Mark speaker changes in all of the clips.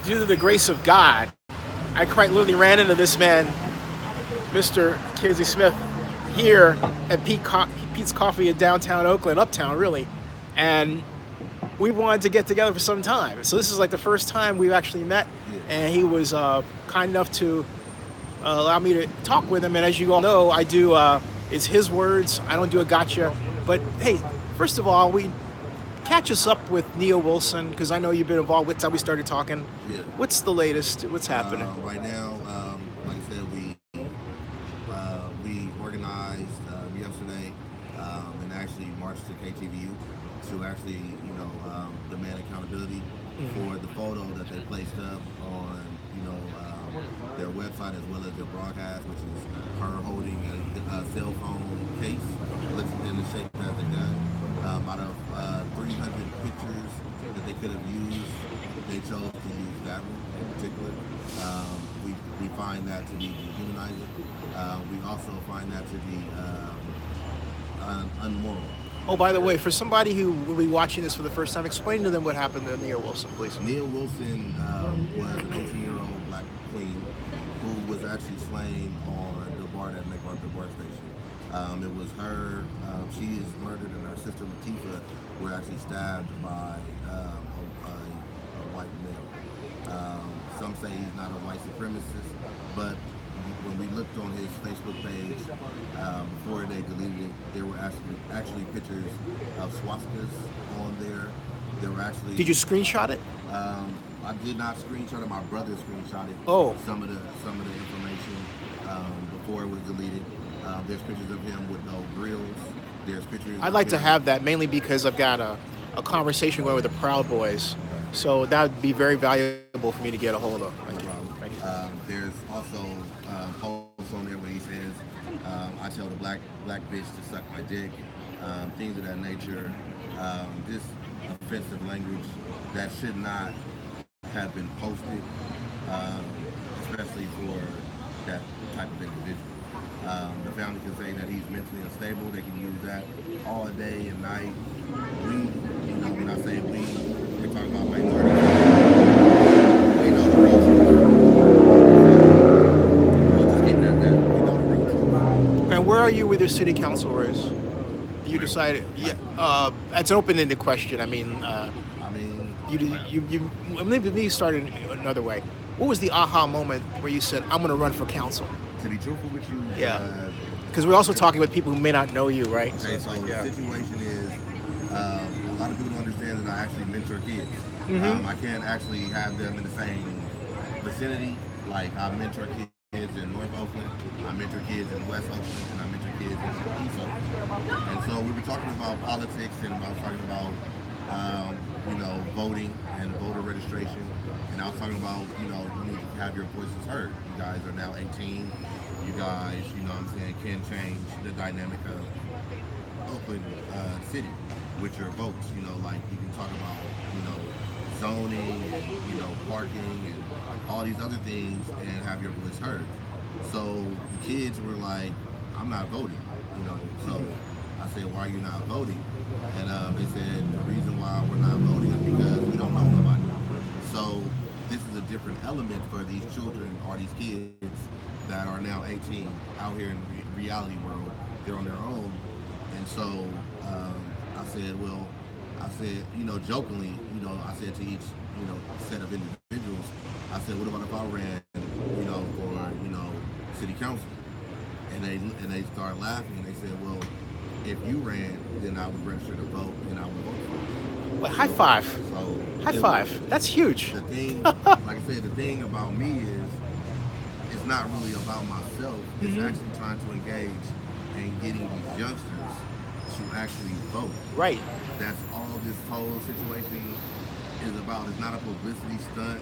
Speaker 1: due to the grace of God, I quite literally ran into this man, Mr. Kenzie Smith, here at Pete's Coffee in downtown Oakland, uptown really, and we wanted to get together for some time. So this is like the first time we've actually met, and he was kind enough to allow me to talk with him. And as you all know, I do, it's his words, I don't do a gotcha. But hey, first of all, we catch us up with Neil Wilson, because I know you've been involved with time we started talking.
Speaker 2: Yeah.
Speaker 1: What's the latest? What's happening?
Speaker 2: Right now, like I said, we organized yesterday and actually marched to KTVU to actually, demand accountability for the photo that they placed up on, their website as well as their broadcast, which is her holding a cell phone case in the shape as a gun. Out of 300 pictures that they could have used, they chose to use that one in particular. We find that to be dehumanizing. We also find that to be unmoral.
Speaker 1: Oh, by the way, for somebody who will be watching this for the first time, explain to them what happened to Neil Wilson, please.
Speaker 2: Neil Wilson was an 18-year-old black queen who was actually slain on the bar at Lake Merritt bar station. It was her, she is murdered, and her sister Latifah were actually stabbed by a white male. Some say he's not a white supremacist, but when we looked on his Facebook page, before they deleted it, there were actually pictures of swastikas on there. There were actually.
Speaker 1: Did you screenshot it?
Speaker 2: I did not screenshot it. My brother screenshotted some of the information before it was deleted. There's pictures of him with no grills. There's pictures.
Speaker 1: I'd like to have that, mainly because I've got a conversation going with the Proud Boys, so that would be very valuable for me to get a hold of. Thank you.
Speaker 2: There's also posts on there where he says, "I tell the black bitch to suck my dick," things of that nature. This offensive language that should not have been posted, especially for that type of individual. The family can say that he's mentally unstable. They can use that all day and night. We, when I say we, we're talking about minorities. We know the real truth. We'll just keep it at that. We know the real truth.
Speaker 1: And where are you with your city council race? You decided, it's an open-ended question. Let me start it another way. What was the aha moment where you said, I'm going to run for council?
Speaker 2: To be truthful with you,
Speaker 1: because we're also talking with people who may not know you, right?
Speaker 2: Okay, so the situation is, a lot of people don't understand that I actually mentor kids. I can't actually have them in the same vicinity. Like, I mentor kids in North Oakland, I mentor kids in West Oakland, and I mentor kids in East Oakland. And so we were talking about politics, and I was talking about, voting and voter registration. And I was talking about, you need to have your voices heard. You guys are now 18. You guys, can change the dynamic of Oakland City with your votes. You can talk about, zoning, parking, and all these other things, and have your voice heard. So the kids were like, I'm not voting, So I said, why are you not voting? And they said, the reason why we're not voting is because we don't know nobody. So this is a different element for these children or these kids that are now 18 out here in the reality world. They're on their own. And so I said, jokingly, I said to each, set of individuals, I said, what about if I ran, for, city council? And they started laughing, and they said, well, if you ran, then I would register to vote, and I would vote for you.
Speaker 1: Well, high five.
Speaker 2: So
Speaker 1: high five. That's huge.
Speaker 2: The thing, like I said, the thing about me is, it's not really about myself. It's actually trying to engage and getting these youngsters to actually vote.
Speaker 1: Right.
Speaker 2: That's all this whole situation is about. It's not a publicity stunt.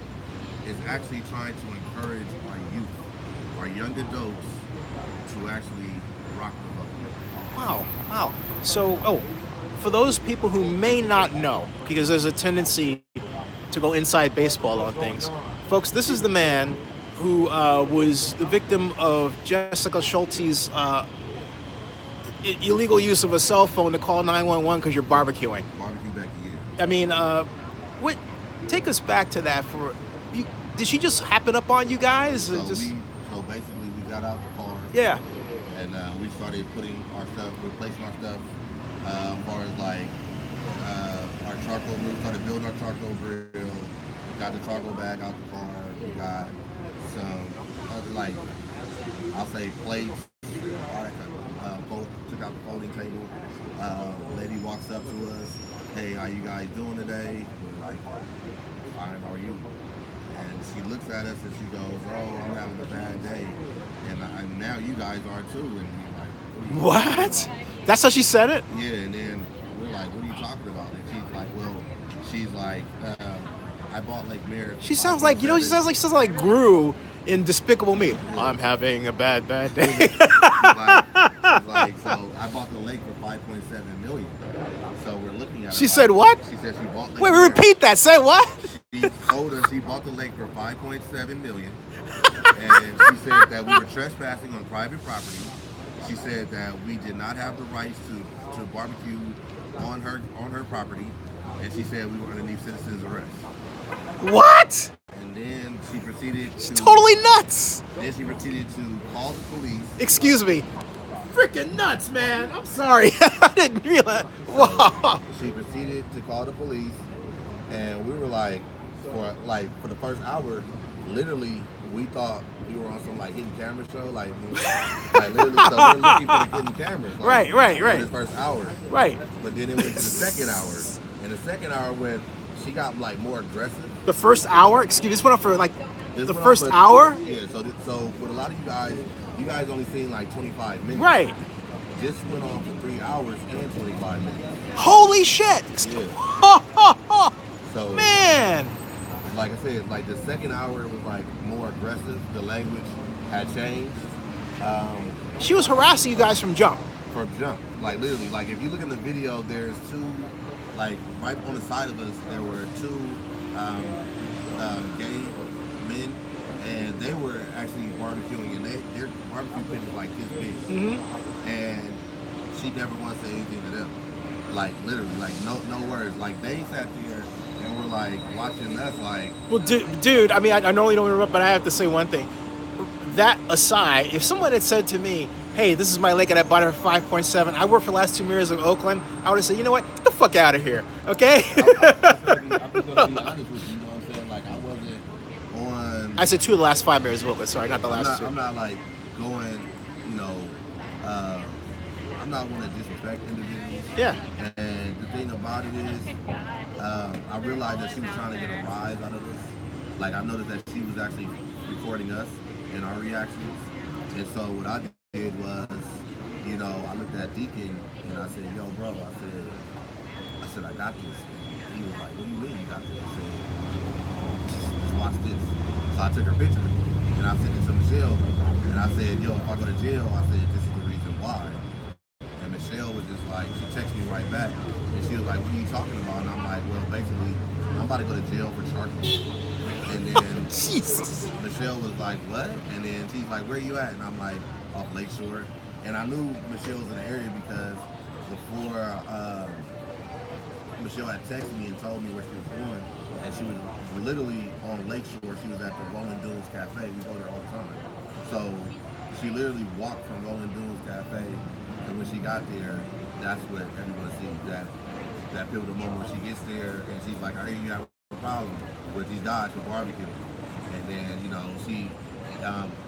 Speaker 2: It's actually trying to encourage our youth, our young adults, to actually rock the vote.
Speaker 1: Wow. So, for those people who may not know, because there's a tendency to go inside baseball on things, folks, this is the man who was the victim of Jessica Schulte's illegal use of a cell phone to call 911 because you're barbecuing.
Speaker 2: Bbq Becky, yeah.
Speaker 1: I mean, take us back to that for did she just happen up on you guys?
Speaker 2: So
Speaker 1: Just
Speaker 2: so basically we got out the car.
Speaker 1: yeah.
Speaker 2: And we started putting our stuff, replacing our stuff, as far as like our charcoal. We started building our charcoal grill. Got the charcoal bag out the car. We got some other like, I'll say plates. Took out the folding table. Lady walks up to us. Hey, how you guys doing today? We're like, fine. How are you? And she looks at us and she goes, oh, I'm having a bad day. And now you guys are too. And we're like,
Speaker 1: What? That's how she said it?
Speaker 2: yeah, and then we're like, what are you talking about? And she's like, I bought Lake Merritt.
Speaker 1: She sounds like, she sounds like Gru in Despicable Me. Yeah. I'm having a bad day.
Speaker 2: she's like, so I bought the lake for $5.7 million. So we're looking at it.
Speaker 1: She said what?
Speaker 2: She said she bought Lake
Speaker 1: Wait,
Speaker 2: Merritt.
Speaker 1: repeat that. Say what?
Speaker 2: She told us she bought the lake for $5.7 million. And she said that we were trespassing on private property. She said that we did not have the rights to barbecue on her property. And she said we were underneath citizen's arrest.
Speaker 1: What?
Speaker 2: And then she proceeded to...
Speaker 1: totally nuts!
Speaker 2: Then she proceeded to call the police.
Speaker 1: Excuse me. Freaking nuts, man. I'm sorry. I didn't realize. Wow.
Speaker 2: She proceeded to call the police. And we were like, for the first hour, literally, we thought we were on some like hidden camera show, like literally, so we're looking for the hidden cameras. Like,
Speaker 1: right.
Speaker 2: For this first hour.
Speaker 1: Right.
Speaker 2: But then it went to the second hour. And the second hour when she got like more aggressive.
Speaker 1: The first hour? Excuse me, this went on for like the first hour?
Speaker 2: Yeah, so with a lot of you guys only seen like 25 minutes.
Speaker 1: Right.
Speaker 2: This went on for 3 hours and 25 minutes.
Speaker 1: Holy shit!
Speaker 2: Yeah. So
Speaker 1: man!
Speaker 2: Like I said, like the second hour was like more aggressive. The language had changed.
Speaker 1: She was harassing you guys from jump.
Speaker 2: From jump. Like literally, like if you look in the video, there's two, like right on the side of us, there were two gay men, and they were actually barbecuing, and their barbecue pit was like this big.
Speaker 1: Mm-hmm.
Speaker 2: And she never once said anything to them. Like literally, like no words. Like they sat there and were like watching us like.
Speaker 1: Well, dude, I mean, I normally don't interrupt, but I have to say one thing. That aside, if someone had said to me, hey, this is my lake and I bought it for 5.7, I worked for the last 2 years in Oakland, I would have said, you know what, get the fuck out of here, okay?
Speaker 2: I'm just gonna be honest with you, you know what I'm saying? Like I wasn't on.
Speaker 1: I said 2 of the last 5 years of Oakland, sorry, not the last 2.
Speaker 2: I'm not like going, you know, I'm not one to disrespect individuals.
Speaker 1: Yeah.
Speaker 2: And the thing about it is, I realized that she was trying to get a rise out of this. Like I noticed that she was actually recording us and our reactions. And so what I did was, you know, I looked at Deacon and I said, yo, bro, I said, I got this. And he was like, what do you mean you got this? I said, just watch this. So I took her picture and I sent it to Michelle. And I said, yo, if I go to jail, I said, this is the reason why. And Michelle was just like, she texted me right back. And she was like, what are you talking about? And I'm like, well, basically, I'm about to go to jail for charcoal. And then
Speaker 1: Jesus.
Speaker 2: Michelle was like, what? And then she's like, where you at? And I'm like, off Lakeshore. And I knew Michelle was in the area because before Michelle had texted me and told me where she was going, and she was literally on Lakeshore. She was at the Rolling Dunes Cafe. We go there all the time. So she literally walked from Rolling Dunes Cafe, and when she got there, that's what everyone sees, that pivotal moment when she gets there, and she's like, I hear you have a problem with these guys for barbecue. And then, you know, she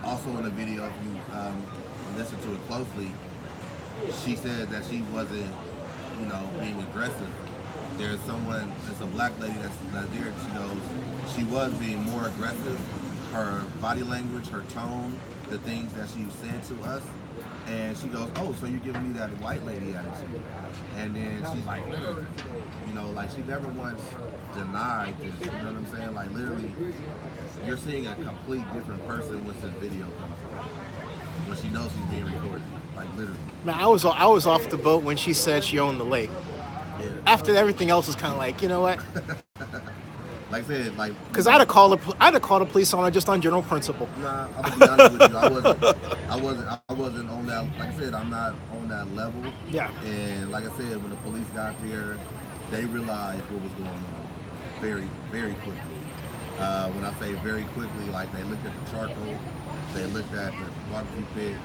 Speaker 2: also in the video, if you listen to it closely, she said that she wasn't, you know, being aggressive. There's a black lady that's there, she goes, she was being more aggressive. Her body language, her tone, the things that she said to us. And she goes, oh, so you're giving me that white lady attitude. And then she's like, you know, like she never once denied this, you know what I'm saying? Like literally, you're seeing a complete different person with this video coming from. When she knows she's being recorded, like literally.
Speaker 1: Man, I was off the boat when she said she owned the lake.
Speaker 2: Yeah.
Speaker 1: After everything else was kind of like, you know what?
Speaker 2: Like I said, like
Speaker 1: because I'd have called the police on her just on general principle.
Speaker 2: Nah, I'm gonna be honest with you. I wasn't on that. Like I said, I'm not on that level.
Speaker 1: Yeah.
Speaker 2: And like I said, when the police got there, they realized what was going on very, very quickly. When I say very quickly, like they looked at the charcoal, they looked at the barbecue pit,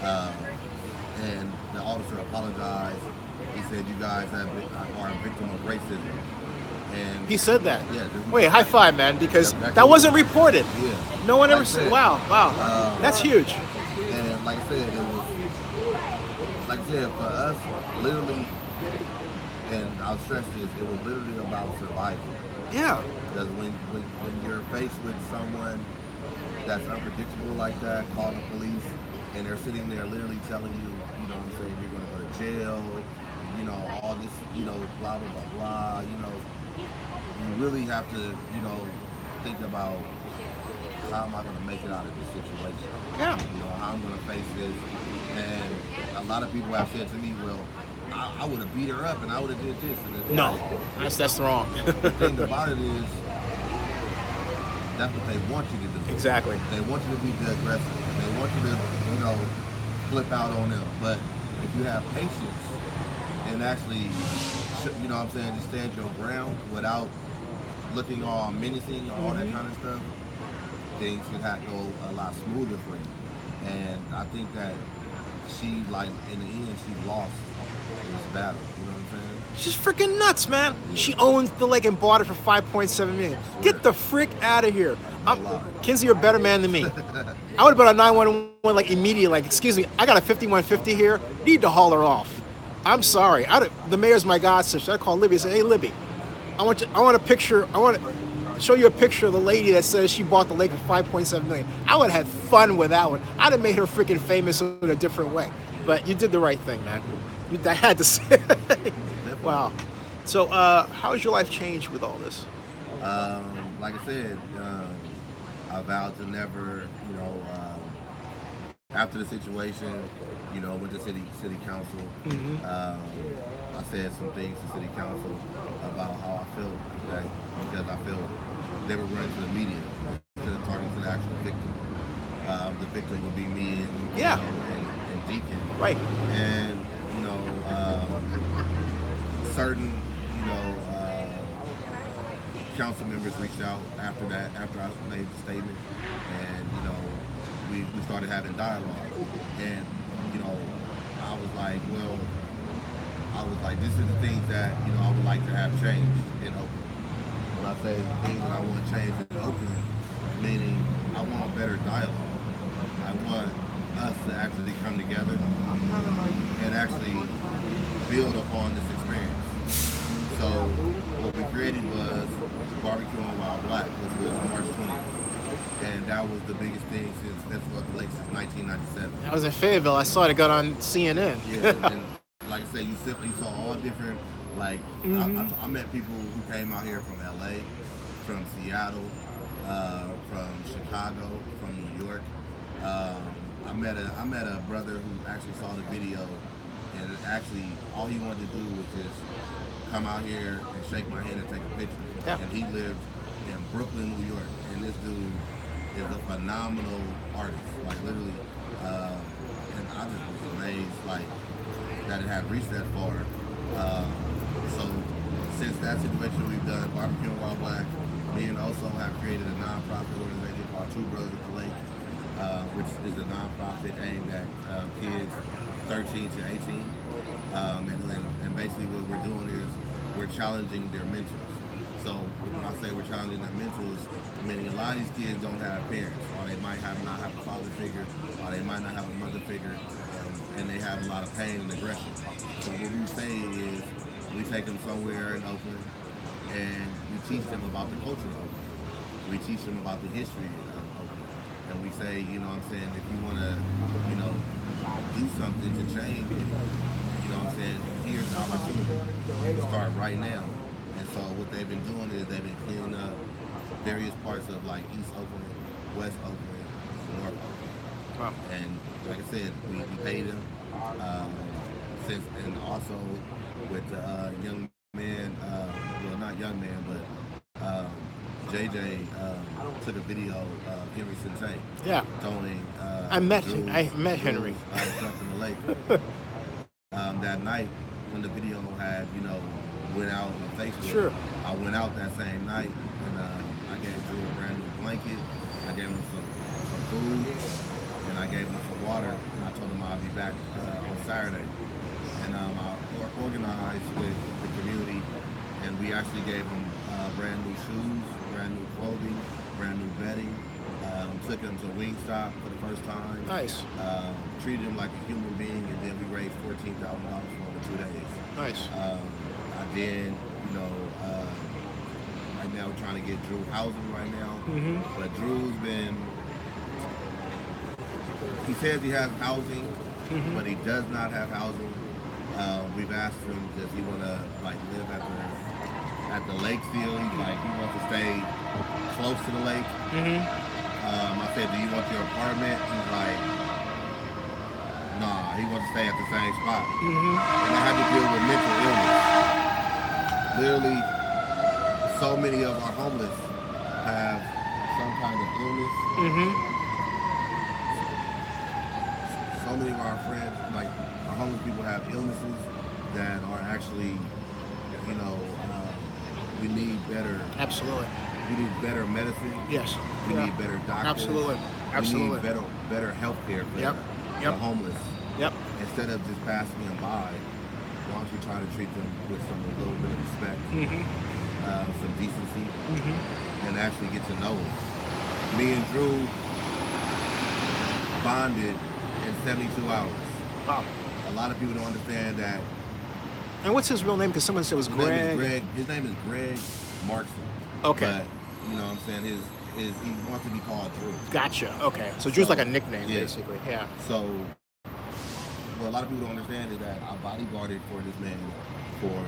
Speaker 2: uh, and the officer apologized. He said, "You guys are a victim of racism." And
Speaker 1: He said that.
Speaker 2: yeah,
Speaker 1: Wait, high five, man, because
Speaker 2: Yep,
Speaker 1: that wasn't reported.
Speaker 2: yeah.
Speaker 1: No one
Speaker 2: Like
Speaker 1: ever
Speaker 2: I
Speaker 1: said.
Speaker 2: said,
Speaker 1: Wow, that's huge.
Speaker 2: And like I said, it was like I said for us, literally, and I'll stress this: it was literally about survival.
Speaker 1: Yeah.
Speaker 2: Because when you're faced with someone that's unpredictable like that, call the police, and they're sitting there literally telling you, you know what I'm saying, you're going to go to jail, you know, all this, you know, blah, blah, blah, blah, you know, you really have to, you know, think about how am I going to make it out of this situation?
Speaker 1: Yeah.
Speaker 2: You know, how I'm going to face this. And a lot of people have said to me, well, I would have beat her up and I would have did this. And
Speaker 1: No, that's wrong.
Speaker 2: the thing about it is, that's what they want you to do.
Speaker 1: Exactly.
Speaker 2: They want you to be the aggressor. They want you to, you know, flip out on them. But if you have patience and actually, you know what I'm saying, just stand your ground without looking all menacing or all that kind of stuff, things should have go a lot smoother for you. And I think that she, like, in the end, she lost this battle. You know what I'm saying?
Speaker 1: She's freaking nuts, man. She owns the lake and bought it for $5.7 million. Get the frick out of here. Kenzie, you're a better man than me. I would have been on 911 like immediately, like, excuse me, I got a 5150 here. Need to haul her off. I'm sorry. The mayor's my god sister. I call Libby and say, hey, Libby, I want a picture. I want to show you a picture of the lady that says she bought the lake for $5.7 million. I would have had fun with that one. I'd have made her freaking famous in a different way. But you did the right thing, man. I had to say. Wow. So, how has your life changed with all this?
Speaker 2: Like I said, I vowed to never, you know, after the situation, you know, with the city council, I said some things to city council about how I felt, okay? Because I felt they were running to the media instead of talking to the actual victim. The victim would be me and,
Speaker 1: yeah,
Speaker 2: you know, and Deacon.
Speaker 1: Right.
Speaker 2: And, you know, certain, you know, council members reached out after I made the statement, and, you know, we started having dialogue. And, you know, I was like, this is the things that, you know, I would like to have changed in Oakland. When I say the things that I want to change in Oakland, meaning I want better dialogue. I want us to actually come together and actually build upon this experience. So what we created was Bbq While Black, which was March 20th. And that was the biggest thing since Festival of the Lake since 1997.
Speaker 1: I was in Fayetteville. I saw it got on CNN.
Speaker 2: Yeah, and like I said, you saw all different, like, I met people who came out here from LA, from Seattle, from Chicago, from New York. I met a brother who actually saw the video, and actually all he wanted to do was just come out here and shake my hand and take a picture.
Speaker 1: Yeah.
Speaker 2: And he lived in Brooklyn, New York, and this dude is a phenomenal artist, like literally. And I just was amazed, like, that it had reached that far. So since that situation, we've done Bbq While Black. Me and Oso have created a nonprofit organization called True Brothers at the Lake, which is a nonprofit aimed at kids 13 to 18. And basically what we're doing is we're challenging their mentors. So when I say we're challenging their mentors, meaning a lot of these kids don't have parents, or they might not have a father figure, or they might not have a mother figure, and they have a lot of pain and aggression. So what we say is we take them somewhere in Oakland and we teach them about the culture of Oakland. We teach them about the history of Oakland. And we say, you know what I'm saying, if you want to, you know, do something to change, you know what I'm saying, here's the opportunity. You start right now. And so what they've been doing is they've been cleaning up various parts of, like, East Oakland, West Oakland, North Oakland.
Speaker 1: Wow.
Speaker 2: And like I said, we paid them. And also with the young man, well, not young man, but JJ took a video of Henry Sente.
Speaker 1: Yeah.
Speaker 2: Throwing.
Speaker 1: I met Henry.
Speaker 2: Stuff in the lake. That night when the video went out on Facebook.
Speaker 1: Sure.
Speaker 2: I went out that same night and I gave Drew blanket, I gave him some food, and I gave him some water, and I told him I'll be back on Saturday. And I organized with the community, and we actually gave him brand new shoes, brand new clothing, brand new bedding. Took him to Wingstop for the first time.
Speaker 1: Nice.
Speaker 2: Treated him like a human being, and then we raised $14,000 for him in 2 days.
Speaker 1: Nice.
Speaker 2: I did, right now we're trying to get Drew housing right now. But Drew's been, he says he has housing, but he does not have housing. We've asked him, does he want to live at the lake still? He wants to stay close to the lake. I said, do you want your apartment? He's like, nah, he wants to stay at the same spot. And I had to deal with mental illness. Literally, so many of our homeless have some kind of illness. So many of our friends, our homeless people, have illnesses that are actually, we need better.
Speaker 1: Absolutely.
Speaker 2: We need better medicine.
Speaker 1: Yes.
Speaker 2: We need better doctors.
Speaker 1: Absolutely.
Speaker 2: We need better health care for the homeless. Instead of just passing them by, why don't you try to treat them with a little bit of respect, some decency, and actually get to know them. Me and Drew bonded in 72 hours.
Speaker 1: Wow.
Speaker 2: A lot of people don't understand that.
Speaker 1: And what's his real name? Because someone said it was Greg.
Speaker 2: His name is Greg Markson.
Speaker 1: Okay.
Speaker 2: But, you know what I'm saying, he wants to be called Drew.
Speaker 1: Gotcha. Okay. So Drew's like a nickname, basically. Yeah.
Speaker 2: So, what a lot of people don't understand is that I bodyguarded for this man for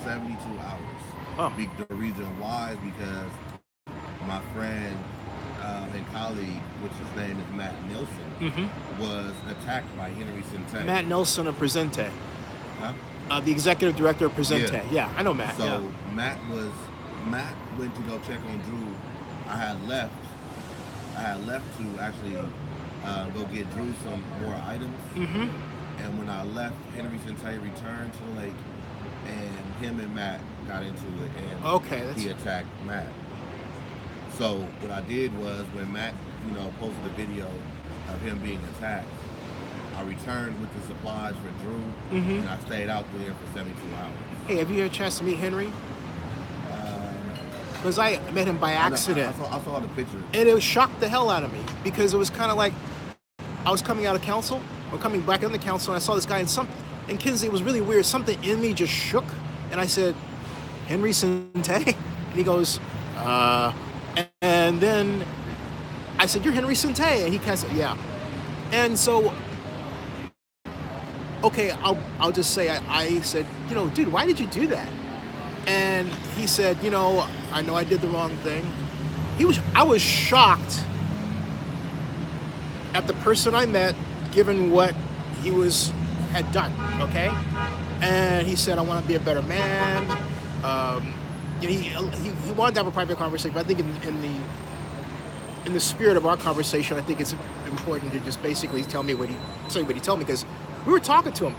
Speaker 2: 72 hours.
Speaker 1: Oh.
Speaker 2: The reason why is because my friend and colleague, which his name is Matt Nilsson, was attacked by Henry Sente.
Speaker 1: Matt Nilsson of Presente.
Speaker 2: Huh?
Speaker 1: The executive director of Presente. Yeah, I know Matt.
Speaker 2: So Matt went to go check on Drew. I had left to actually go get Drew some more items. And when I left, Henry Sente returned to the lake, and him and Matt got into it, and he attacked Matt. So what I did was, when Matt, posted a video of him being attacked, I returned with the supplies for Drew, and I stayed out there for 72 hours. Hey,
Speaker 1: have you had a chance to meet Henry? Because I met him by accident.
Speaker 2: I saw the picture.
Speaker 1: And it shocked the hell out of me, because it was kind of like I was coming out of council, or coming back into council, and I saw this guy, and Kenzie, it was really weird. Something in me just shook, and I said, Henry Sente? And he goes, and then I said, you're Henry Sente? And he kind of said, yeah. And so, okay, I'll just say, I said, dude, why did you do that? And he said, I know I did the wrong thing. I was shocked at the person I met, given what he had done, okay? And he said, I want to be a better man. He wanted to have a private conversation, but I think in the spirit of our conversation, I think it's important to just basically tell me what he told me, because we were talking to him.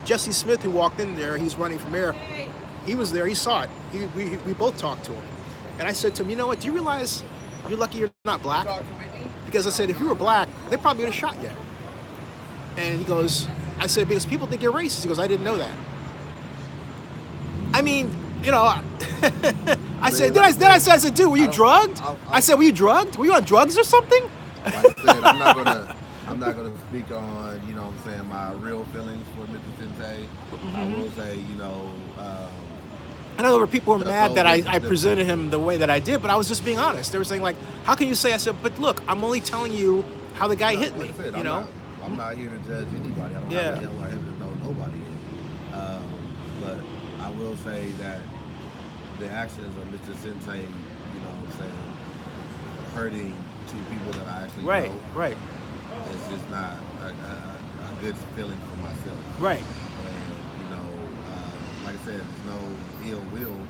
Speaker 1: Jesse Smith, who walked in there, he's running for mayor. He was there. He saw it. We both talked to him. And I said to him, you know what? Do you realize you're lucky you're not black? Because I said, if you were black, they probably would have shot you. And he goes, I said, because people think you're racist. He goes, I didn't know that. I mean, I said, I said, dude, were you drugged? I said, were you drugged? Were you on drugs or something?
Speaker 2: Like I said, I'm not gonna speak on, my real feelings for Mr. Sente. I will say,
Speaker 1: I know there were people who were mad that I presented him the way that I did, but I was just being honest. They were saying, like, how can you say? I said, but look, I'm only telling you how the guy hit me.
Speaker 2: I'm not here to judge anybody. I don't have to yell at him to know nobody. But I will say that the actions of Mr. Sente, hurting two people that I actually know. Right. It's just not a good feeling for myself.
Speaker 1: Right.
Speaker 2: And, like I said, there's no ill will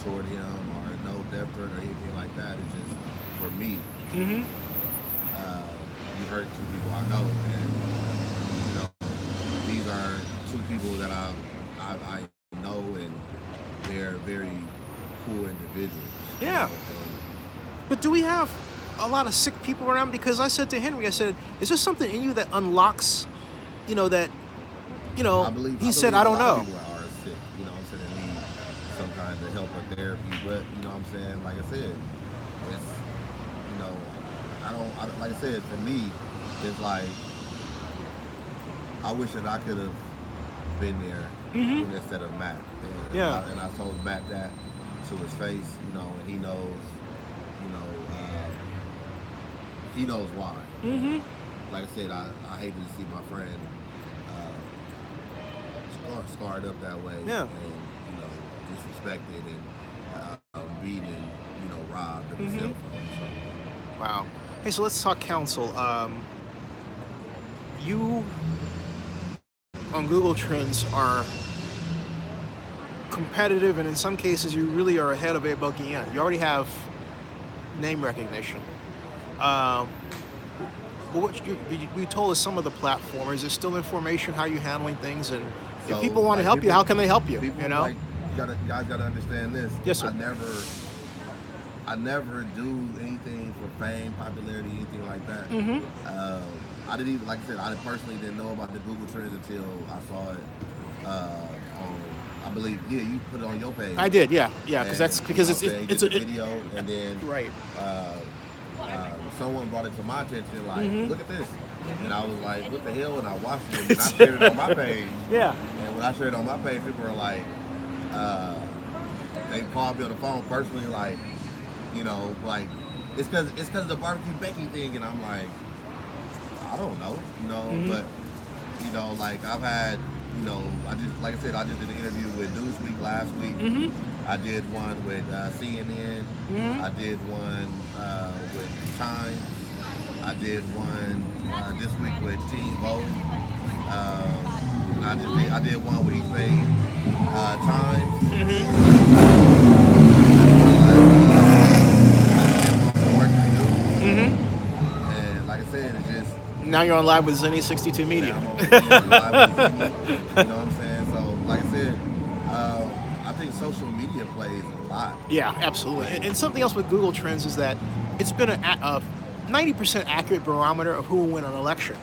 Speaker 2: toward him or no death threat or anything like that. It's just, for me, you hurt two people I know. And, these are two people that I know, and they're very cool individuals.
Speaker 1: Yeah. But do we have a lot of sick people around? Because I said to Henry, I said, is there something in you that unlocks, that, he
Speaker 2: I
Speaker 1: said,
Speaker 2: believe
Speaker 1: I
Speaker 2: a
Speaker 1: don't
Speaker 2: lot of
Speaker 1: know.
Speaker 2: people are sick, you know what I'm saying, that need some kind of help or therapy. But you know what I'm saying, like I said, it's you know, like I said, for me, it's like I wish that I could have been there instead of Matt.
Speaker 1: Yeah.
Speaker 2: And I told Matt that to his face, and you know, uh, he knows why.
Speaker 1: Mm-hmm.
Speaker 2: Like I said, I hated to see my friend scarred up that way,
Speaker 1: Yeah.
Speaker 2: and disrespected and beaten, and robbed of his
Speaker 1: Mm-hmm.
Speaker 2: cell phone. So
Speaker 1: Wow. Hey, so let's talk counsel. You on Google Trends are competitive, and in some cases, you really are ahead of Bbq. You already have name recognition. Um, but you told us some of the platform. Is there still information how you handling things, and if
Speaker 2: So
Speaker 1: people want to
Speaker 2: like
Speaker 1: help you, how can they help you?
Speaker 2: people like you guys gotta understand this.
Speaker 1: Yes, sir.
Speaker 2: I never do anything for fame, popularity, anything like that.
Speaker 1: Mm-hmm.
Speaker 2: I didn't even, like I said, I personally didn't know about the Google Trends until I saw it on, I believe, yeah, you put it on your page.
Speaker 1: I did, yeah, because
Speaker 2: And,
Speaker 1: that's because
Speaker 2: you know,
Speaker 1: it's
Speaker 2: a
Speaker 1: a
Speaker 2: video, and then
Speaker 1: right.
Speaker 2: someone brought it to my attention, like,
Speaker 1: Mm-hmm.
Speaker 2: look at this. And I was like, what the hell? And I watched it, and I shared it on my page.
Speaker 1: Yeah.
Speaker 2: And when I shared it on my page, people were like, uh, they called me on the phone personally, like, like, it's because of the Bbq Becky thing. And I'm like, I don't know,
Speaker 1: Mm-hmm.
Speaker 2: but, like, I've had, like I said, I just did an interview with Newsweek last week.
Speaker 1: Mm-hmm.
Speaker 2: I did one with CNN.
Speaker 1: Mm-hmm.
Speaker 2: I did one with Time. I did one this week with Teen Vogue. And I did one with East Bay Times.
Speaker 1: Mm-hmm.
Speaker 2: I did one with Mercury News.
Speaker 1: Mm-hmm.
Speaker 2: And like I said, it's just
Speaker 1: Now you're on live with Zenny 62 Media.
Speaker 2: now I'm on live with Zenny. You know what I'm saying? So like I said, I think social media plays a lot.
Speaker 1: Yeah, absolutely. And something else with Google Trends is that it's been a 90% accurate barometer of who will win an election.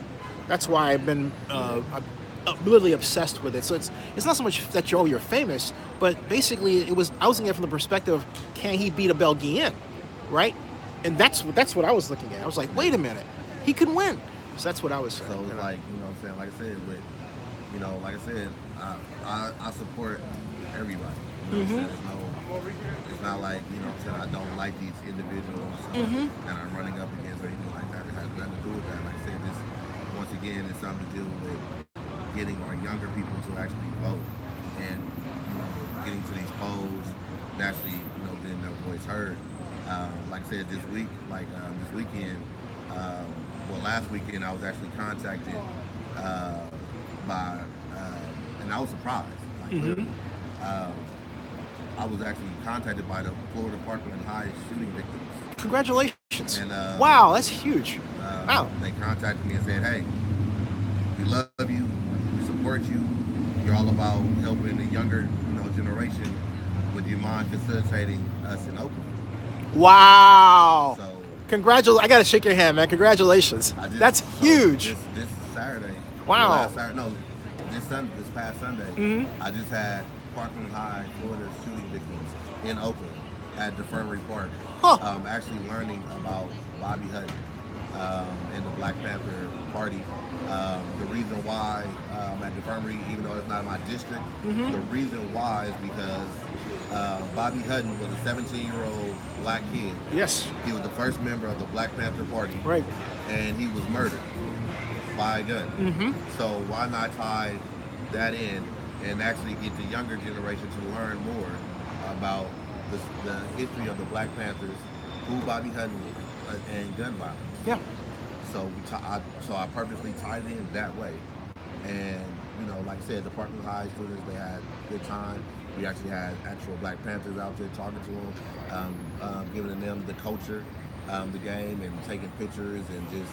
Speaker 1: That's why I've been literally obsessed with it. So it's not so much that you're famous, but basically I was looking at it from the perspective of, can he beat a Belgian, right? And that's what I was looking at. I was like, wait a minute, he could win. So that's what I was saying.
Speaker 2: So it's like, what I'm saying, like I said, with, like I said, I support everybody. You know what I'm saying? It's not like, what I'm saying, I don't like these individuals that I'm running up against or anything like that. It has nothing to do with that. Like I said, this, once again, it's something to do with getting our younger people to actually vote and, getting to these polls and actually, getting their voice heard. Like I said, this weekend, last weekend, I was actually contacted by, and I was surprised. Like, literally, I was actually contacted by the Florida Parkland Shooting Victims.
Speaker 1: Congratulations.
Speaker 2: And,
Speaker 1: wow, that's huge. Wow.
Speaker 2: They contacted me and said, hey, we love you, we support you, you're all about helping the younger generation. Would you mind facilitating us in Oakland?
Speaker 1: Wow.
Speaker 2: So,
Speaker 1: I gotta shake your hand, man. Congratulations. That's huge.
Speaker 2: This Saturday.
Speaker 1: Wow.
Speaker 2: This past Sunday, I just had Parkland Florida Shooting Victims in Oakland at Defirmary Park.
Speaker 1: Huh.
Speaker 2: Actually learning about Bobby Hutton and the Black Panther Party. The reason why at Defirmary, even though it's not my district, the reason why is because Bobby Hutton was a 17-year-old black kid.
Speaker 1: Yes.
Speaker 2: He was the first member of the Black Panther Party.
Speaker 1: Right.
Speaker 2: And he was murdered by a gun. So why not tie that in and actually get the younger generation to learn more about the history of the Black Panthers, who Bobby Hutton was, and gun violence.
Speaker 1: Yeah.
Speaker 2: So I purposely tied it in that way. And, like I said, the Parkland High students, they had a good time. We actually had actual Black Panthers out there talking to them, giving them the culture, the game, and taking pictures and just,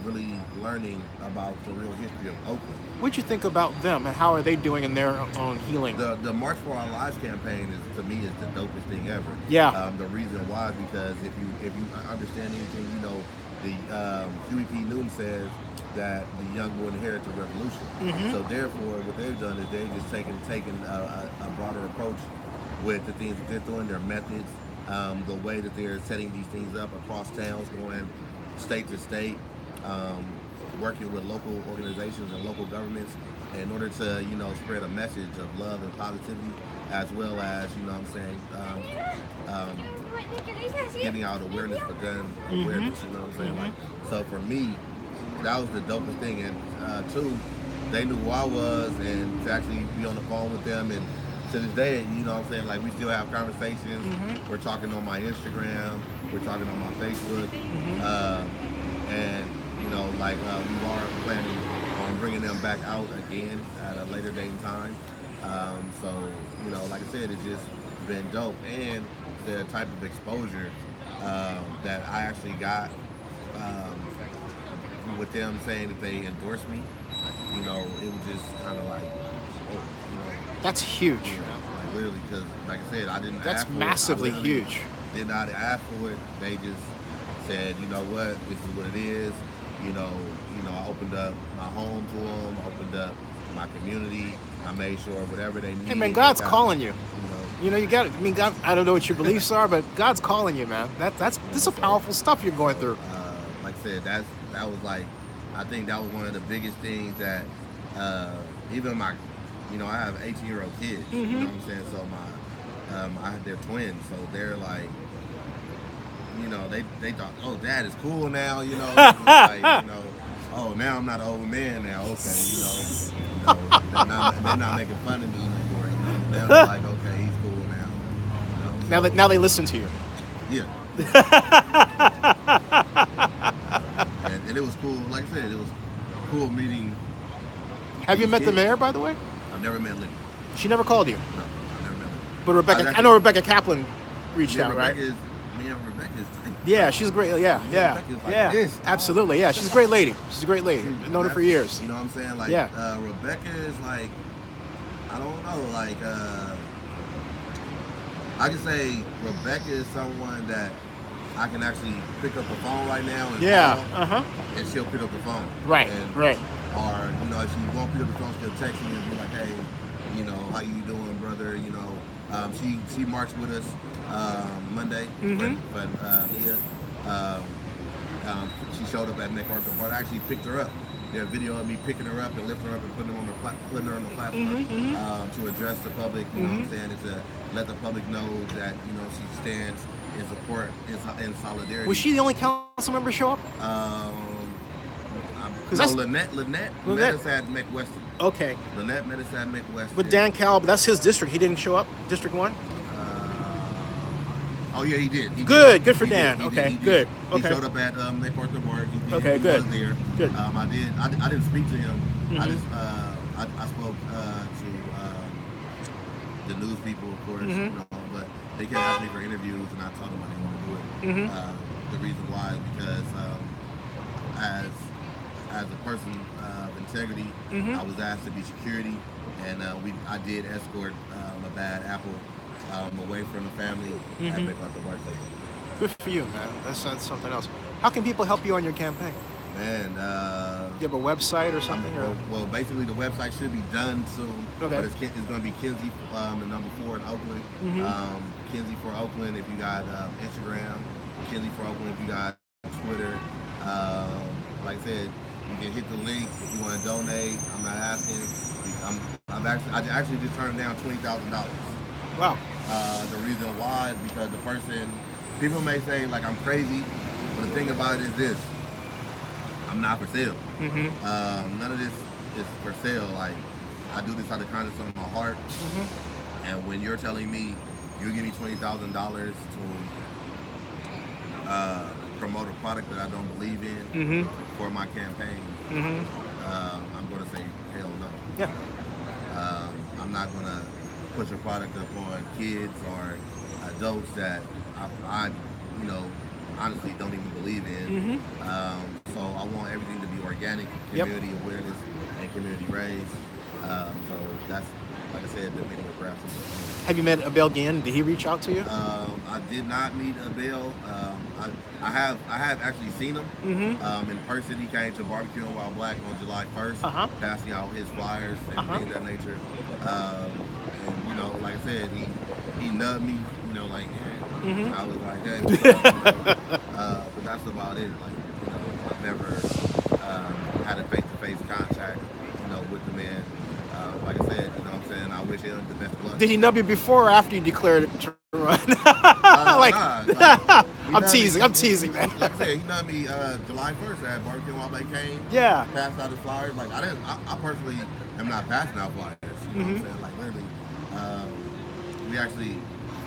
Speaker 2: really learning about the real history of Oakland.
Speaker 1: What'd you think about them, and how are they doing in their own healing?
Speaker 2: The March for Our Lives campaign is, to me, is the dopest thing ever.
Speaker 1: Yeah.
Speaker 2: The reason why is because if you understand anything, you know, the Huey P. Newton says that the young will inherit the revolution. So therefore, what they've done is they've just taken a broader approach with the things that they're doing, their methods, the way that they're setting these things up across towns, going state to state, working with local organizations and local governments in order to, you know, spread a message of love and positivity, as well as, you know what I'm saying, giving out awareness for gun awareness, you know what I'm saying? Like, so for me, that was the dopest thing. And two, they knew who I was, and to actually be on the phone with them, and to this day, you know what I'm saying, like, we still have conversations. We're talking on my Instagram, we're talking on my Facebook, and you know, like, we are planning on bringing them back out again at a later date and time. So, you know, like I said, it's just been dope, and the type of exposure that I actually got with them saying that they endorsed me. You know, it was just kind of like, oh, you know.
Speaker 1: That's huge.
Speaker 2: You know, like, literally, because like I said, I didn't
Speaker 1: That's
Speaker 2: ask for
Speaker 1: massively
Speaker 2: it. I literally
Speaker 1: huge.
Speaker 2: did not ask for it. They just said, you know what, this is what it is. You know, I opened up my home to them, opened up my community. I made sure whatever they need.
Speaker 1: Hey man, God's calling you.
Speaker 2: You know,
Speaker 1: You got it. I mean, God. I don't know what your beliefs are, but God's calling you, man. This is powerful stuff you're going through.
Speaker 2: like I said, that was like, I think that was one of the biggest things that even my, you know, I have 18-year-old kids. You know what I'm saying? So they're twins, so they're like, you know, they thought, oh, Dad is cool now, you know, like, you know, oh, now I'm not an old man now, okay, you know, they're not making fun of me anymore, you know, they're like, okay, he's cool now, you know,
Speaker 1: Now they listen to you.
Speaker 2: yeah. And it was cool, like I said, it was cool meeting.
Speaker 1: Have you met the mayor, by the way?
Speaker 2: I've never met Lincoln.
Speaker 1: She never called you.
Speaker 2: No, I've never met her.
Speaker 1: But Rebecca, I know Rebecca Kaplan reached out, right?
Speaker 2: Rebecca's
Speaker 1: Yeah, she's great. Yeah.
Speaker 2: this.
Speaker 1: Absolutely. Yeah, she's a great lady. She's a great lady. I've known her for years.
Speaker 2: You know what I'm saying? Like,
Speaker 1: Yeah.
Speaker 2: Rebecca is like, I don't know, like, I can say Rebecca is someone that I can actually pick up the phone right now and call, and she'll pick up the phone.
Speaker 1: Right.
Speaker 2: Or, you know, if she won't pick up the phone, she'll text me and be like, hey, you know, how you doing, brother? You know, she marched with us Monday, but she showed up at MacArthur Park. I actually picked her up. There's a video of me picking her up and lifting her up and putting her on the platform to address the public. You know what I'm saying? And to let the public know that, you know, she stands in support, in solidarity.
Speaker 1: Was she the only council member to show up?
Speaker 2: Lynette met us at McWeston.
Speaker 1: Okay.
Speaker 2: Lynette met us at McWeston.
Speaker 1: But Dan Calb, that's his district. He didn't show up. District 1.
Speaker 2: Oh yeah, he did.
Speaker 1: Good for Dan. Okay, good.
Speaker 2: He showed up at MacArthur Park. He
Speaker 1: good.
Speaker 2: was there.
Speaker 1: Good.
Speaker 2: I didn't speak to him. I spoke to the news people, of course. You know, but they kept asking me for interviews, and I told them I didn't want to do it. The reason why is because as a person of integrity, I was asked to be security, and I did escort a bad apple away from the family at MacArthur Park.
Speaker 1: Good for you, man. That's something else. How can people help you on your campaign?
Speaker 2: Man,
Speaker 1: you have a website or something?
Speaker 2: Well, basically the website should be done soon. Okay. But it's going to be Kenzie, the number 4 in Oakland. Kenzie for Oakland if you got Instagram. Kenzie for Oakland if you got Twitter. Like I said, you can hit the link if you want to donate. I'm not asking. I actually just turned down $20,000.
Speaker 1: Wow.
Speaker 2: The reason why is because the person, people may say like I'm crazy, but the thing about it is this: I'm not for sale. None of this is for sale. Like, I do this out of kindness of my heart. And when you're telling me you give me $20,000 to promote a product that I don't believe in for my campaign, I'm going to say hell no.
Speaker 1: Yeah.
Speaker 2: I'm not going to push a product up on kids or adults that honestly don't even believe in. So I want everything to be organic, community awareness, and community raised. So that's, like I said, the many grassroots.
Speaker 1: Have you met Abel Gann? Did he reach out to you?
Speaker 2: I did not meet Abel. I have actually seen him in person. He came to Barbecue While Black on July 1st, passing out his flyers and things of that nature. And you know, like I said, he nubbed me. You know, like I was like, hey, but that's about it. Like, you know, I've never had a face-to-face contact, you know, with the man. Like I said, you know what I'm saying, I wish him the best of luck.
Speaker 1: Did he nub you before or after you declared it to run? I'm teasing, man.
Speaker 2: Like I said, he nubbed me July 1st at Barbecue While They came.
Speaker 1: Yeah.
Speaker 2: Passed out his flyers. Like, I personally am not passing out flyers. You know what I'm saying? Like, literally, we actually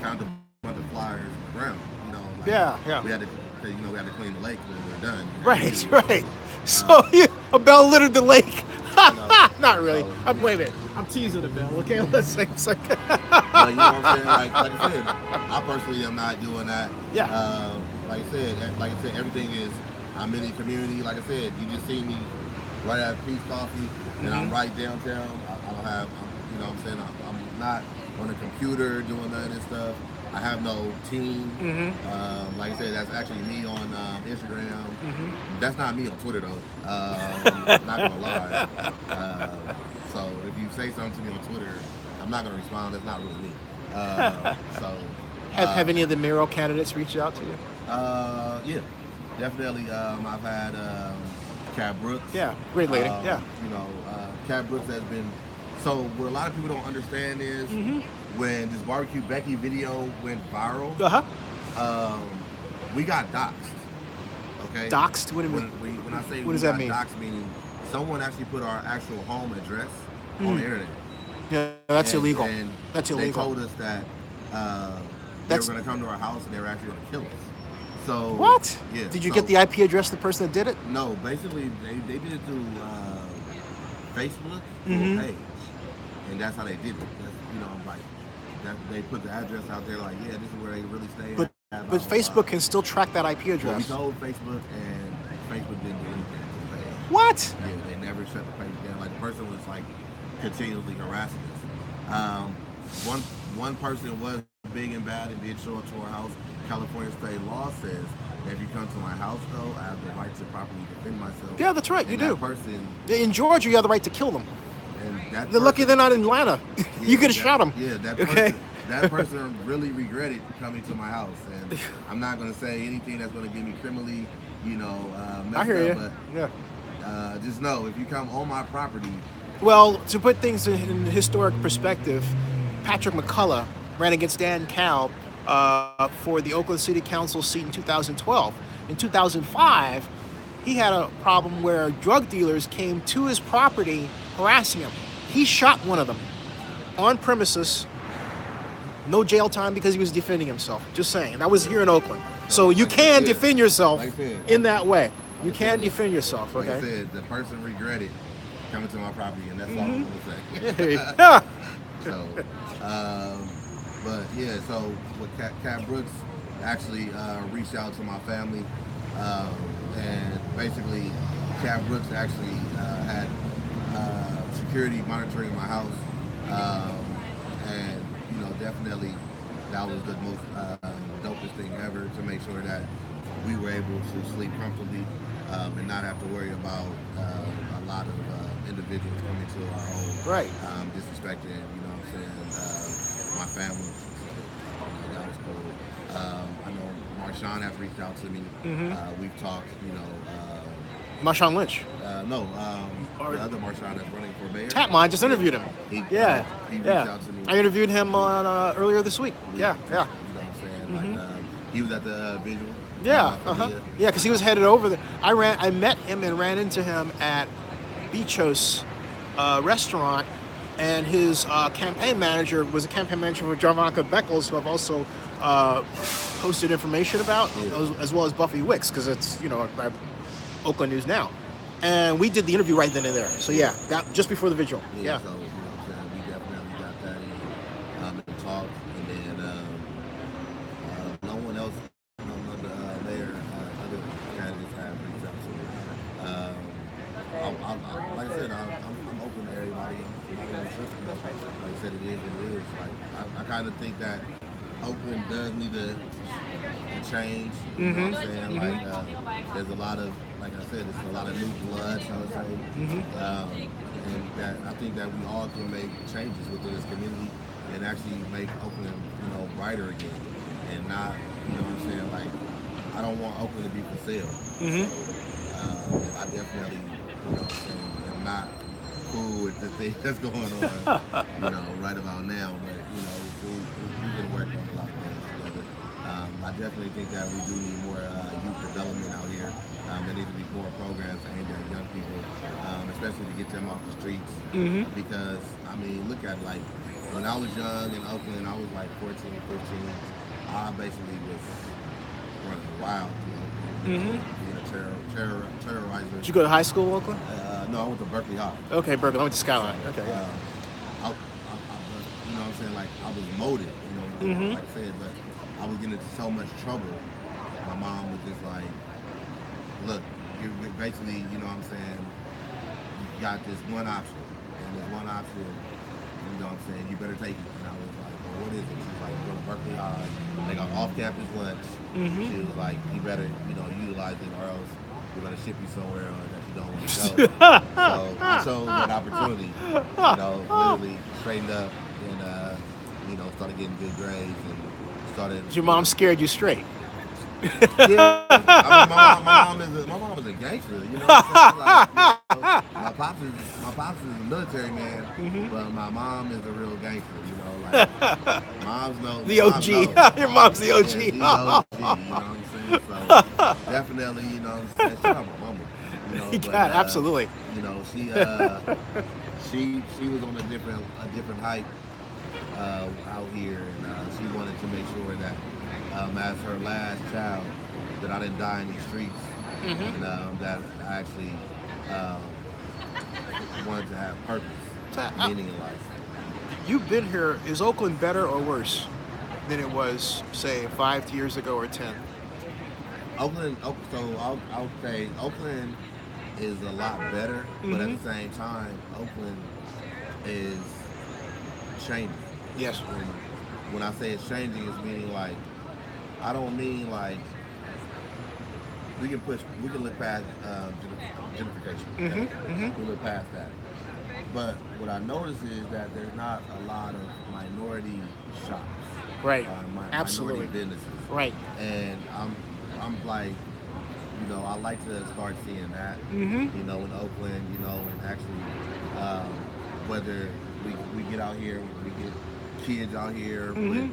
Speaker 2: found a bunch of flyers on the ground. You know, like, we had to clean the lake when we were done.
Speaker 1: Right. So Abel littered the lake. Not really.
Speaker 2: So,
Speaker 1: Wait a minute. I'm teasing Abel. Okay, let's say.
Speaker 2: You know what I'm saying? Like I said, I personally am not doing that.
Speaker 1: Yeah.
Speaker 2: Like I said, everything is. I'm in the community. Like I said, you just see me right at Peace Coffee, and I'm right downtown. I don't have, you know what I'm saying? I'm not on a computer doing none of this stuff. I have no team. Like I said, that's actually me on Instagram. That's not me on Twitter though. Not gonna lie. So if you say something to me on Twitter, I'm not gonna respond. That's not really me.
Speaker 1: Have any of the mayoral candidates reached out to you?
Speaker 2: Yeah, definitely. I've had Cat Brooks.
Speaker 1: Yeah, great lady.
Speaker 2: You know, Cat Brooks has been. So what a lot of people don't understand is when this Bbq Becky video went viral, we got doxxed. Okay.
Speaker 1: Doxxed? What do you mean?
Speaker 2: When I say
Speaker 1: what does that mean?
Speaker 2: Doxxed, meaning someone actually put our actual home address on the internet.
Speaker 1: Yeah, that's illegal.
Speaker 2: And
Speaker 1: that's illegal.
Speaker 2: They told us that they were going to come to our house and they were actually going to kill us. So
Speaker 1: what?
Speaker 2: Yeah.
Speaker 1: Did you get the IP address of the person that did it?
Speaker 2: No. Basically, they did it through Facebook page, and that's how they did it. That's, you know, like they put the address out there, like, yeah, this is where they really stay.
Speaker 1: But Facebook can still track that IP address.
Speaker 2: Well, we told Facebook, and Facebook didn't do anything to the page.
Speaker 1: What?
Speaker 2: Yeah, they never shut the page down. Like, the person was like continually harassing us. One person was big and bad and did show up to our house. California state law says that if you come to my house, though, I have the right to properly defend myself.
Speaker 1: Yeah, that's right.
Speaker 2: And
Speaker 1: you
Speaker 2: that
Speaker 1: do.
Speaker 2: Person,
Speaker 1: in Georgia, you have the right to kill them.
Speaker 2: And
Speaker 1: they're lucky they're not in Atlanta. You could have shot them.
Speaker 2: Yeah, that person really regretted coming to my house, and I'm not going to say anything that's going to get me criminally, you know, messed
Speaker 1: I hear
Speaker 2: up,
Speaker 1: you.
Speaker 2: But just know, if you come on my property.
Speaker 1: Well, to put things in historic perspective, Patrick McCullough ran against Dan Cow for the Oakland City Council seat in 2012. In 2005, he had a problem where drug dealers came to his property harassing him. He shot one of them on premises. No jail time because he was defending himself. Just saying. That was here in Oakland. So you can defend yourself in that way. You can defend yourself, okay?
Speaker 2: Like I said, the person regretted coming to my property, and that's all I'm going to say. So, but yeah, so with Cat Brooks actually reached out to my family, and basically Cat Brooks actually had security monitoring my house, and you know, definitely that was the most dopest thing ever, to make sure that we were able to sleep comfortably and not have to worry about a lot of individuals coming to our home, disrespecting, you know what I'm saying, my family. That was cool. I know Marshawn has reached out to me. We've talked, you know.
Speaker 1: Marshawn Lynch?
Speaker 2: No, the other Marshawn that's running for mayor.
Speaker 1: Tapmine, just interviewed him.
Speaker 2: He reached out to me.
Speaker 1: I interviewed him on earlier this week. Yeah.
Speaker 2: You know what I'm saying? Like, he was at the visual.
Speaker 1: Yeah, because he was headed over there. I met him and ran into him at Beach House restaurant, and his campaign manager was a campaign manager for Jarvanka Beckles, who I've also posted information about, as well as Buffy Wicks, because it's, you know, Oakland News Now. And we did the interview right then and there. So yeah, that just before the vigil. Yeah.
Speaker 2: So, you know what I'm saying, we definitely got that and talked, and then no one else, the mayor said, it is. Like I kind of think that Oakland does need to change. You know what I'm saying? Like there's a lot of, like I said, it's a lot of new blood, so to say. And that I think that we all can make changes within this community and actually make Oakland, brighter again, and not, what I'm saying, like I don't want Oakland to be for sale. So, I definitely, am not cool with the thing that's going on, right about now. But we've been working on a lot of things together. I definitely think that we do need more youth development out here. There needs to be more programs aimed at young people, especially to get them off the streets. Because I mean, look at it, like when I was young in Oakland, I was like 14, 15. I basically was running wild, being a terrorizer.
Speaker 1: Did you go to high school in Oakland?
Speaker 2: No, I went to Berkeley High.
Speaker 1: Okay, Berkeley. I went to Skyline. Okay.
Speaker 2: I you know what I'm saying? Like I was molded, like I said, but I was getting into so much trouble. My mom was just like, look, you're basically, you know what I'm saying, you got this one option, and this one option, you know what I'm saying, you better take it. And I was like, well, what is it? She's like, go to Berkeley High. They got off-campus lunch. She was like, you better, utilize it, or else we're gonna ship you somewhere that you don't want to go. So I chose that opportunity, literally straightened up and started getting good grades and started.
Speaker 1: Did your mom scared you straight?
Speaker 2: Yeah, I mean, my mom is a gangster. You know what I'm saying? Like, my pops is a military man, but my mom is a real gangster. Like moms know
Speaker 1: the OG. Your mom's the OG.
Speaker 2: Yeah, she's the OG. You know what I'm saying? So definitely, what I'm saying, shout out my mama.
Speaker 1: Yeah, absolutely.
Speaker 2: She was on a different height out here, and she wanted to make sure that as her last child, that I didn't die in these streets, and that I actually wanted to have purpose, meaning in life.
Speaker 1: You've been here. Is Oakland better or worse than it was, say, 5 years ago or 10?
Speaker 2: Oakland, so I'll say Oakland is a lot better, but at the same time, Oakland is changing.
Speaker 1: Yes.
Speaker 2: And when I say it's changing, it's meaning like, I don't mean like we can look past gentrification. Okay? We look past that. But what I notice is that there's not a lot of minority shops.
Speaker 1: Right. Absolutely.
Speaker 2: Minority businesses.
Speaker 1: Right.
Speaker 2: And I'm like, I like to start seeing that. In Oakland, and actually, whether we get out here, we get kids out here, we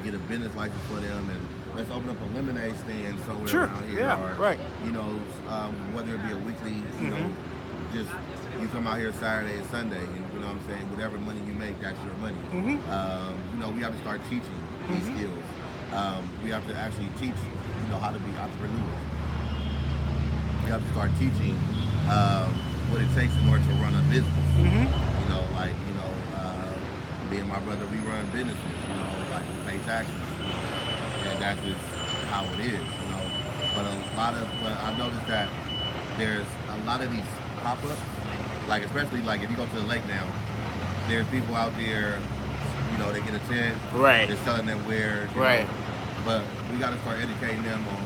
Speaker 2: get a business license for them, and let's open up a lemonade stand somewhere around here.
Speaker 1: Yeah,
Speaker 2: or,
Speaker 1: right.
Speaker 2: Whether it be a weekly, just you come out here Saturday and Sunday, and you know what I'm saying, whatever money you make, that's your money. We have to start teaching these skills. We have to actually teach, how to be entrepreneurs. We have to start teaching what it takes in order to run a business. Me and my brother, we run businesses, like we pay taxes, and that's just how it is, But I noticed that there's a lot of these pop-ups, like especially like if you go to the lake now, there's people out there, they get a tent, they're selling them wares, but we got to start educating them on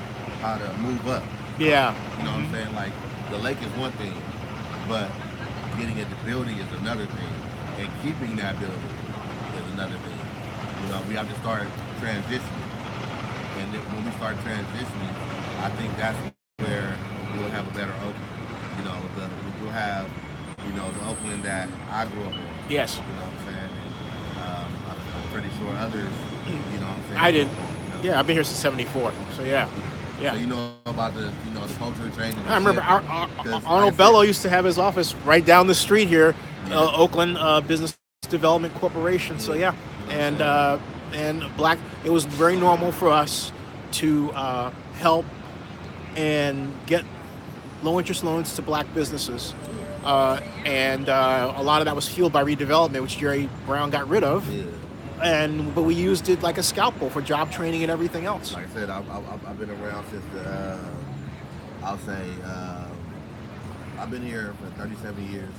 Speaker 2: how to move up.
Speaker 1: Yeah.
Speaker 2: You know what I'm saying? Like the lake is one thing, but getting at the building is another thing, and keeping that building is another thing. We have to start transitioning, and when we start transitioning, I think that's where we'll have a better Oakland. We'll have, the Oakland that I grew up in.
Speaker 1: Yes.
Speaker 2: You know what I'm saying? And, I'm pretty sure others, what I'm saying?
Speaker 1: I did. Yeah, I've been here since '74. So yeah.
Speaker 2: So you know about the culture change.
Speaker 1: I remember Arnold Bello used to have his office right down the street here, Oakland Business Development Corporation. So yeah, and it was very normal for us to help and get low interest loans to black businesses, and a lot of that was fueled by redevelopment, which Jerry Brown got rid of.
Speaker 2: Yeah.
Speaker 1: But we used it like a scalpel for job training and everything else.
Speaker 2: Like I said, I've been around since I'll say I've been here for 37 years.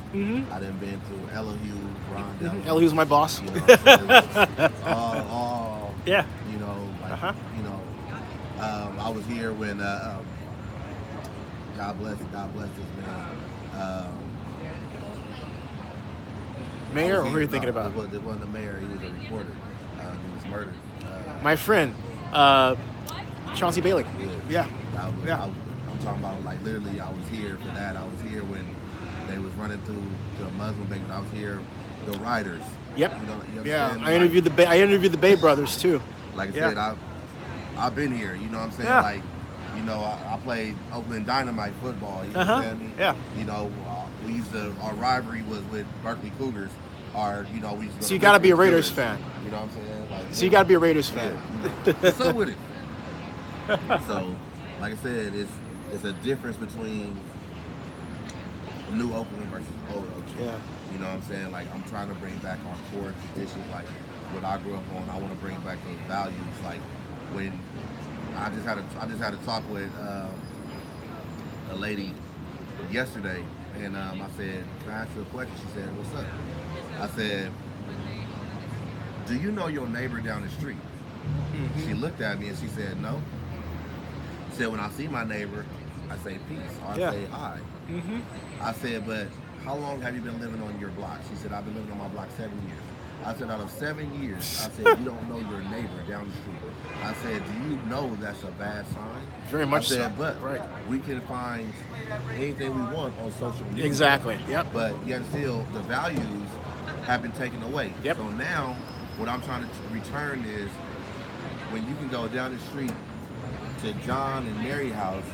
Speaker 2: I done been to Elohim, Ron Dell.
Speaker 1: Elohim's my boss.
Speaker 2: You know, all
Speaker 1: Yeah.
Speaker 2: you know, like you know, I was here when God bless this man.
Speaker 1: Mayor, or who are you thinking about?
Speaker 2: It wasn't the mayor. He was a reporter. He was murdered.
Speaker 1: My friend, Chauncey Bailey. Yeah.
Speaker 2: I'm talking about, like, literally, I was here for that. I was here when they was running through the Muslim bank. I was here, the riders.
Speaker 1: Yep.
Speaker 2: You
Speaker 1: yeah. I interviewed the Bay brothers too.
Speaker 2: Like I said, I've been here. You know what I'm saying?
Speaker 1: Yeah.
Speaker 2: Like, you know, I played Oakland Dynamite football. You understand me?
Speaker 1: Yeah.
Speaker 2: You know, our rivalry was with Berkeley Cougars. We used to
Speaker 1: So you got to be a Raiders fan.
Speaker 2: You know what I'm saying? Like,
Speaker 1: so you got to be a Raiders fan.
Speaker 2: Yeah, what's up with it? So, like I said, it's a difference between new Oakland versus old Oakland.
Speaker 1: Yeah.
Speaker 2: You know what I'm saying? Like, I'm trying to bring back our core traditions, like what I grew up on. I want to bring back those values. Like, when I just had a talk with a lady yesterday, and I said, "Can I ask you a question?" She said, "What's up?" I said, "Do you know your neighbor down the street?" She looked at me and she said, "No." She said, "When I see my neighbor, I say peace, or I say hi." I said, "But how long have you been living on your block?" She said, "I've been living on my block 7 years." I said, "Out of 7 years, I said, you don't know your neighbor down the street." I said, "Do you know that's a bad sign?"
Speaker 1: Very much
Speaker 2: I said,
Speaker 1: so.
Speaker 2: "But
Speaker 1: right.
Speaker 2: we can find anything we want on social media."
Speaker 1: Exactly. Yep.
Speaker 2: But yet still, the values have been taken away.
Speaker 1: Yep.
Speaker 2: So now, what I'm trying to return is, when you can go down the street to John and Mary house,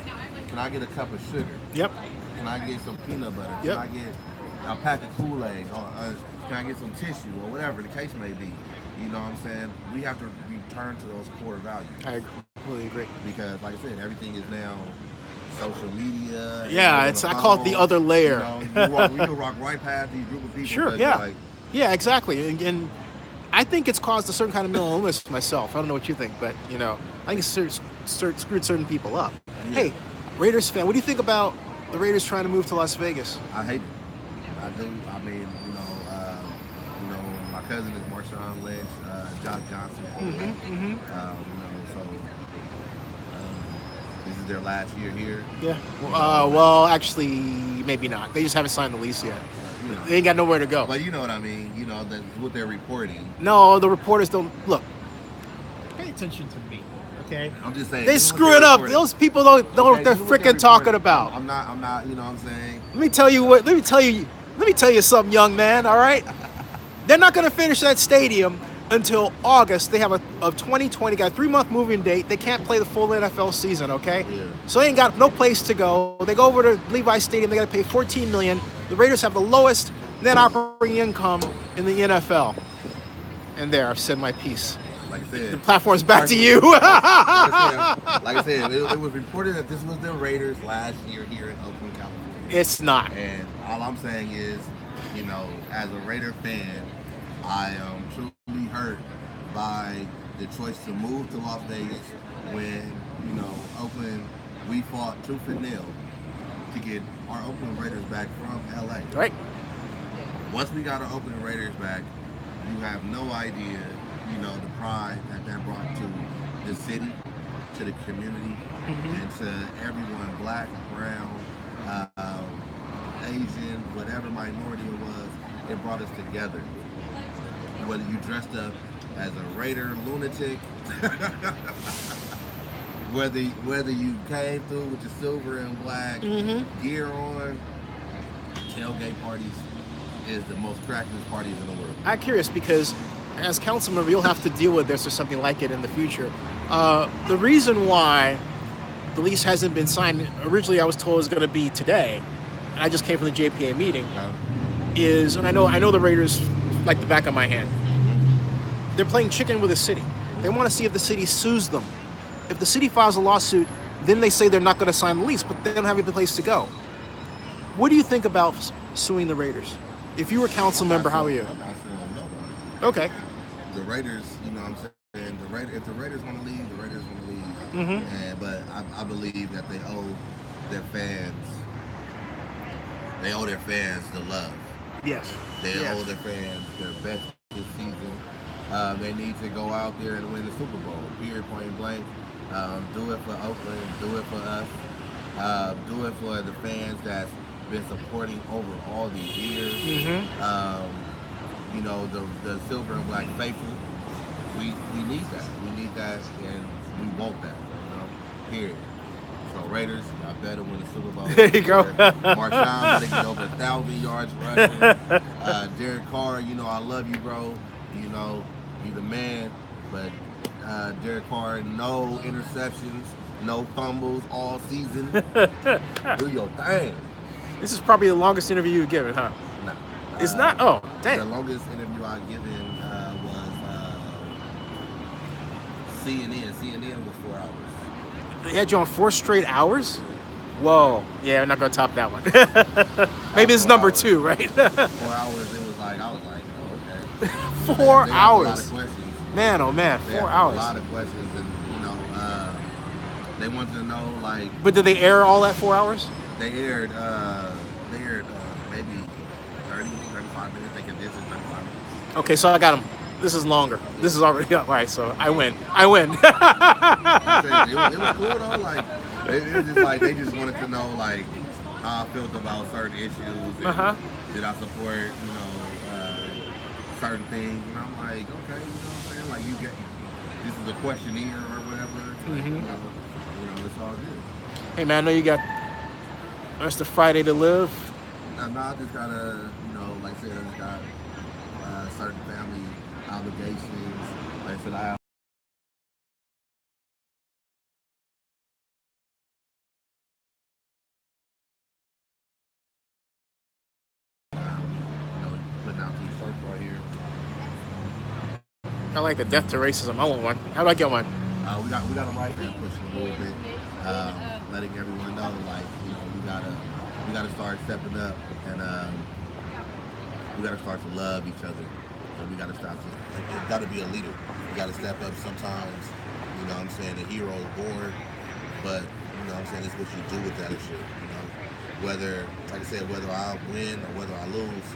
Speaker 2: can I get a cup of sugar?
Speaker 1: Yep.
Speaker 2: Can I get some peanut butter?
Speaker 1: Yep.
Speaker 2: Can I get a pack of Kool-Aid? Or can I get some tissue? Or whatever the case may be. You know what I'm saying? We have to return to those core values.
Speaker 1: I completely agree.
Speaker 2: Because, like I said, everything is now social media.
Speaker 1: Yeah, I call it the other layer.
Speaker 2: You know, we can walk right past these group of people.
Speaker 1: Sure, yeah. Yeah, exactly. And I think it's caused a certain kind of mental illness myself. I don't know what you think, but, you know, I think it's screwed certain people up. Yeah. Hey, Raiders fan, what do you think about the Raiders trying to move to Las Vegas?
Speaker 2: I hate it. I do. I mean, my cousin is Marshawn Lynch, Josh Johnson. So this is their last year here.
Speaker 1: Yeah. Well, actually, maybe not. They just haven't signed the lease yet. You know, they ain't got nowhere to go.
Speaker 2: But you know what I mean. You know, that's what they're reporting.
Speaker 1: No, the reporters don't look. Pay attention to me, okay?
Speaker 2: I'm just saying.
Speaker 1: They screw it up. Those people don't know what they're freaking talking about.
Speaker 2: I'm not. You know what I'm saying.
Speaker 1: Let me tell you something, young man. All right. They're not going to finish that stadium until August. They have a 2020, got a 3-month moving date. They can't play the full NFL season, okay?
Speaker 2: Yeah.
Speaker 1: So they ain't got no place to go. They go over to Levi Stadium. They got to pay $14 million. The Raiders have the lowest net operating income in the NFL. And there, I've said my piece.
Speaker 2: Like I said,
Speaker 1: the platform's back to you.
Speaker 2: like I said, it was reported that this was the Raiders last year here in Oakland, California.
Speaker 1: It's not.
Speaker 2: And all I'm saying is, you know, as a Raider fan, I am truly hurt by the choice to move to Las Vegas when, you know, Oakland, we fought tooth and nail to get our Oakland Raiders back from LA.
Speaker 1: Right.
Speaker 2: Once we got our Oakland Raiders back, you have no idea, you know, the pride that brought to the city, to the community, and to everyone, black, brown, Asian, whatever minority it was, it brought us together. Whether you dressed up as a Raider lunatic, whether you came through with the silver and black gear on, tailgate parties is the most crackiest parties in the world.
Speaker 1: I'm curious because as council member, you'll have to deal with this or something like it in the future. The reason why the lease hasn't been signed, originally I was told it was going to be today, and I just came from the JPA meeting, is, and I know the Raiders like the back of my hand. They're playing chicken with the city. They want to see if the city sues them. If the city files a lawsuit, then they say they're not going to sign the lease, but they don't have any place to go. What do you think about suing the Raiders? If you were a council member, how are you?
Speaker 2: I'm not suing nobody.
Speaker 1: Okay.
Speaker 2: The Raiders, you know what I'm saying? If the Raiders want to leave, the Raiders want to leave. But I believe that they owe their fans they owe their fans the love.
Speaker 1: Yes.
Speaker 2: They
Speaker 1: Yes.
Speaker 2: owe their fans their best this season. They need to go out there and win the Super Bowl. Period. Point blank. Do it for Oakland. Do it for us. Do it for the fans that's been supporting over all these years.
Speaker 1: Mm-hmm.
Speaker 2: You know, the silver and black faithful. We need that. We need that, and we want that. You know, period. So Raiders, y'all better win the Super Bowl.
Speaker 1: There you go.
Speaker 2: Marshawn better get over 1,000 yards rushing. Derek Carr, you know I love you, bro. You know you the man. But Derek Carr, no interceptions, no fumbles all season. Do your thing.
Speaker 1: This is probably the longest interview you've given, huh?
Speaker 2: No.
Speaker 1: It's not? Oh, dang.
Speaker 2: The longest interview I've given was CNN. CNN was 4 hours.
Speaker 1: They had you on 4 straight hours? Whoa. Yeah, I'm not going to top that one. Maybe it's number 2, right?
Speaker 2: 4 hours, it was like, I was like, oh, okay.
Speaker 1: 4
Speaker 2: They
Speaker 1: hours.
Speaker 2: A lot of questions.
Speaker 1: Man, oh man,
Speaker 2: They
Speaker 1: 4
Speaker 2: asked
Speaker 1: hours.
Speaker 2: A lot of questions, and you know, they wanted to know like.
Speaker 1: But did they air all that 4 hours?
Speaker 2: They aired maybe 30, 35 minutes. They condensed it 35 minutes.
Speaker 1: Okay, so I got them. This is longer. This is already up. All right, so I win. I win.
Speaker 2: It was cool though. Like it was just like they just wanted to know like how I felt about certain issues. And did I support certain things? And I'm like, okay, you know what I'm saying? Like you get this is a questionnaire or whatever. Like, you know, it's all good.
Speaker 1: Hey man, I know you got the rest of Friday to live.
Speaker 2: No, I just gotta, you know, like I said, I just got certain family obligations. Like I said, I have. Putting out these shirts right here.
Speaker 1: I like the Death to Racism. I want one. How do I get one?
Speaker 2: We got them right there, pushing a little bit, letting everyone know, like, you know, we gotta start stepping up, and we gotta start to love each other. So we gotta stop to. It's gotta be a leader. You gotta step up sometimes. You know what I'm saying? The hero is born, but you know what I'm saying? It's what you do with that shit. You know, whether, like I said, whether I win or whether I lose,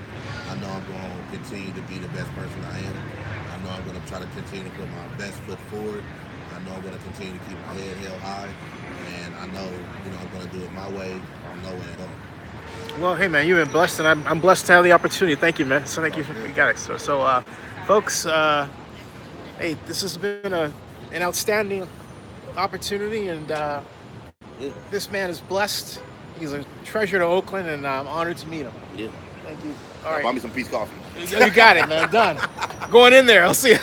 Speaker 2: I know I'm going to continue to be the best person I am. I know I'm going to try to continue to put my best foot forward. I know I'm going to continue to keep my head held high, and I know, you know, I'm going to do it my way, no way at all.
Speaker 1: Well, hey man, you've been blessed, and I'm blessed to have the opportunity. Thank you, man. So thank you. You got it. So folks, hey, this has been an outstanding opportunity, and this man is blessed. He's a treasure to Oakland, and I'm honored to meet him.
Speaker 2: Yeah.
Speaker 1: Thank you. All right.
Speaker 2: Buy me some peace coffee.
Speaker 1: You got it, man. Done. Going in there. I'll see you.